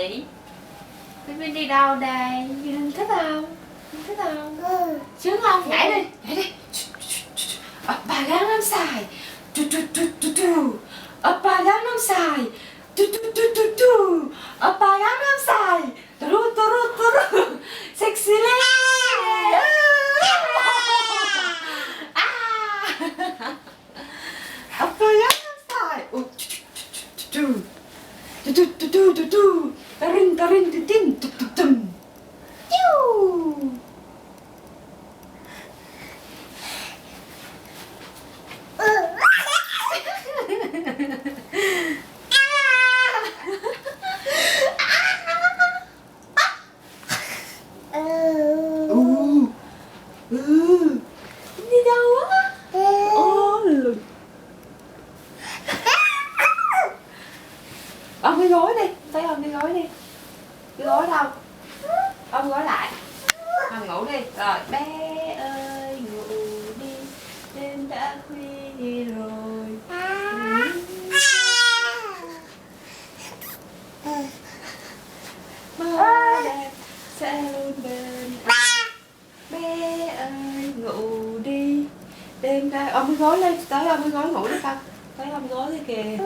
Mỹ. Pin đi đâu đây? Thích không? Thích không? Sướng không? Nhảy đi, nhảy đi. Oppa Gangnam Style. Oppa Gangnam Style. Oppa Gangnam Style. Sexy lady. Oppa Gangnam Style. Tarin tarin tin tum tum tum. Đi đâu á? Ôi. Ôm cái gối đi, tới ôm cái gối đi. Cái gối đâu? Ôm gối lại. Nằm ngủ đi. Rồi, bé ơi ngủ đi, đêm đã khuya rồi. Mơ đẹp sẽ luôn bên anh. Bé ơi ngủ đi, đêm đã ôm cái gối lên, tới ôm cái gối ngủ đi con. Tới ôm gối đi kìa.